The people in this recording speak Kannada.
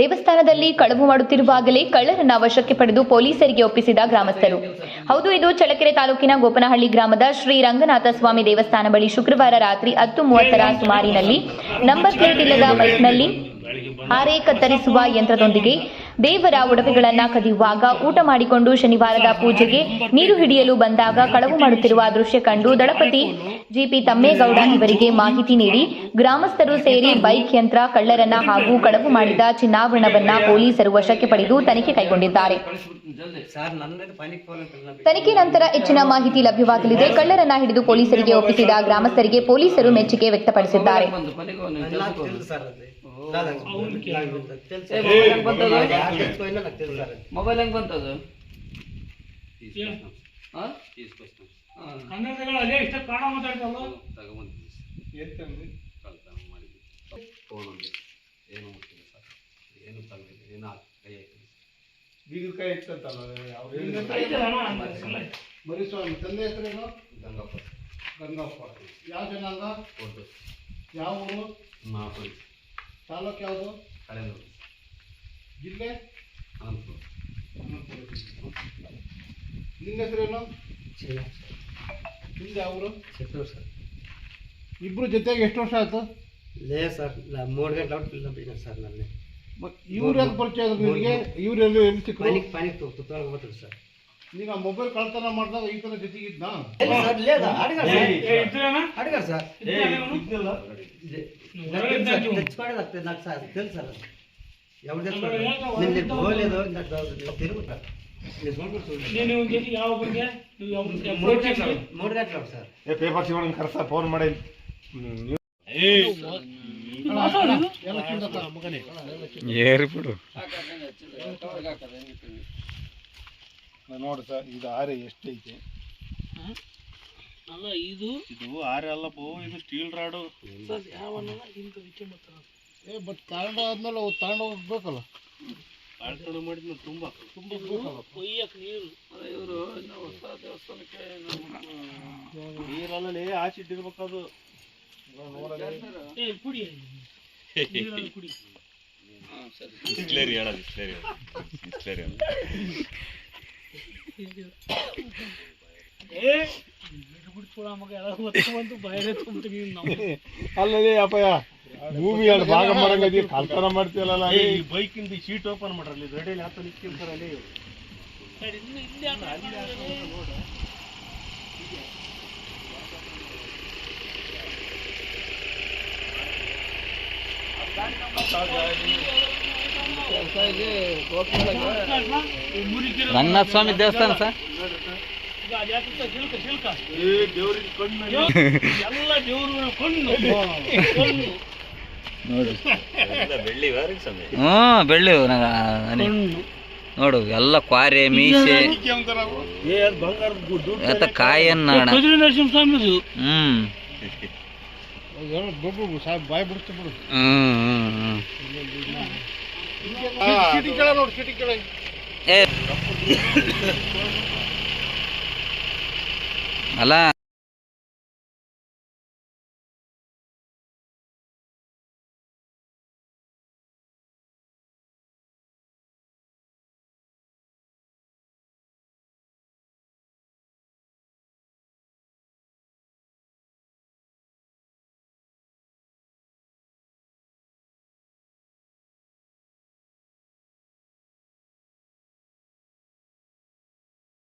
ದೇವಸ್ಥಾನದಲ್ಲಿ ಕಳವು ಮಾಡುತ್ತಿರುವಾಗಲೇ ಕಳ್ಳರನ್ನ ವಶಕ್ಕೆ ಪಡೆದು ಪೊಲೀಸರಿಗೆ ಒಪ್ಪಿಸಿದ ಗ್ರಾಮಸ್ಥರು. ಹೌದು, ಇದು ಚಳ್ಳಕೆರೆ ತಾಲೂಕಿನ ಗೋಪನಹಳ್ಳಿ ಗ್ರಾಮದ ಶ್ರೀ ರಂಗನಾಥ ಸ್ವಾಮಿ ದೇವಸ್ಥಾನ ಬಳಿ ಶುಕ್ರವಾರ ರಾತ್ರಿ 10:30 ಸುಮಾರಿನಲ್ಲಿ ನಂಬರ್ ಪ್ಲೇಟ್ ಇಲ್ಲದ ಬೈಕ್ನಲ್ಲಿ ಹಾರೆ ಕತ್ತರಿಸುವ ಯಂತ್ರದೊಂದಿಗೆ ದೇವರ ಒಡವೆಗಳನ್ನು ಕದಿಯುವಾಗ ಊಟ ಮಾಡಿಕೊಂಡು ಶನಿವಾರದ ಪೂಜೆಗೆ ನೀರು ಹಿಡಿಯಲು ಬಂದಾಗ ಕಳವು ಮಾಡುತ್ತಿರುವ ದೃಶ್ಯ ಕಂಡು ದಳಪತಿ ಜಿಪಿ ತಮ್ಮೇಗೌಡ ಇವರಿಗೆ ಮಾಹಿತಿ ನೀಡಿ ಗ್ರಾಮಸ್ಥರು ಸೇರಿ ಬೈಕ್ ಯಂತ್ರ, ಕಳ್ಳರನ್ನ ಹಾಗೂ ಕಳವು ಮಾಡಿದ ಚಿನ್ನಾಭರಣವನ್ನ ಪೊಲೀಸರು ವಶಕ್ಕೆ ಪಡೆದು ತನಿಖೆ ಕೈಗೊಂಡಿದ್ದಾರೆ. ತನಿಖೆ ನಂತರ ಹೆಚ್ಚಿನ ಮಾಹಿತಿ ಲಭ್ಯವಾಗಲಿದೆ. ಕಳ್ಳರನ್ನ ಹಿಡಿದು ಪೊಲೀಸರಿಗೆ ಒಪ್ಪಿಸಿದ ಗ್ರಾಮಸ್ಥರಿಗೆ ಪೊಲೀಸರು ಮೆಚ್ಚುಗೆ ವ್ಯಕ್ತಪಡಿಸಿದ್ದಾರೆ. ಮೊಬೈಲ್ ಹೆಂಗ್ ಬಂತದು? ಬೀಗದ ಕೈ ಇಟ್ಟಂತಲ್ಲ ಮರಿಸ್ವಾಮಿ ತಂದೆ ಹೆಸರೇನು? ಗಂಗಪ್ಪ. ಯಾವ ಜನಾಂಗ? ಯಾವ ಊರು? ತಾಲೂಕು ಯಾವುದು? ಕಳೆನೂರು. ಜಿಲ್ಲೆ? ಅನಂತಪುರ. ನಿನ್ನ ಹೆಸರೇನು? ನಿಮ್ದು ಯಾವ ಊರು? ಚಿತ್ತೂರು ಸರ್. ಇಬ್ರು ಜೊತೆಗೆ ಎಷ್ಟು ವರ್ಷ ಆಯ್ತು? ಲೇ ಸರ್ 3 ಗಂಟೆ ಬಿಸ್ನೆಸ್ ಸರ್ ನನ್ನ. ಇವ್ರು ಯಾಕೆ ಪರಿಚಯ ಆದ್ರು ನಿಮಗೆ? ಇವ್ರು ಎಲ್ಲಿ ಸಿಕ್ಕರು? ಪಾನಿಕ್ ತುತ್ತೊಳಗೆ ಸರ್. ನೀನು ಮೊಬೈಲ್ ಕಳ್ತನ ಮಾಡಿದಾಗ ಈ ಥರ ಜೊತೆಗಿದ್ದ? ಅಡಿಗಾರ ಸರ್ ಪೇಪರ್ ಸಿಗೋಣ ಕರ್ಸ ಫೋನ್ ಮಾಡಿ ಏರಿಬಿಡು ನೋಡಿ ಸರ್. ಇದು ಆರೆ ಎಷ್ಟೈತೆ? ಅಲ್ಲ ಇದು ಆರೆ ಅಲ್ಲಪ್ಪ, ಇದು ಸ್ಟೀಲ್ ರಾಡು. ಬಟ್ ತಗೊಂಡು ಆದ್ಮೇಲೆ ತಗೊಂಡು ಹೋಗ್ಬೇಕಲ್ಲ. ಆಳ್ಕೊಂಡು ಮಾಡಿದ್ಮೇಲೆ ತುಂಬ ಕೊಯ್ಯಕ್ಕೆ ನೀರು ಇವರು ಹೊಸ ದೇವಸ್ಥಾನಕ್ಕೆ ನೀರಲ್ಲೇ ಆಚೆ ಇಟ್ಟಿರ್ಬೇಕದು. ಕುಡಿ ಕುಡಿ. ಅಲ್ಲೇ ಅಪ್ಪಯ್ಯ ಭೂಮಿ ಎರಡು ಭಾಗ ಮಾಡಂಗದಿ ಕಲ್ಪನ ಮಾಡ್ತೀವಲ್ಲ. ಈ ಬೈಕಿಂದ ಶೀಟ್ ಓಪನ್ ಮಾಡ್ರಲ್ಲಿ ರೆಡಿಯಲ್ಲಿ ಹಾಕಿ ನಿಂತಿರ್ತಾರಲ್ಲಿ. ರಂಗನಾಥ ಸ್ವಾಮಿ ದೇವಸ್ಥಾನ ಸರ್. ಎಲ್ಲ ದೇವರು ಕೊಂಡು ಬೆಳ್ಳಿ ನೋಡು ಎಲ್ಲ ಕ್ವಾರೆ ಮೀಸೆ ಕಾಯನ್ನ ನರಸಿಂಹಸ್ವಾಮಿ. ಬಾಯ್ ಬಿಡುತ್ತೆ ಬಿಡು. ಅಲ್ಲ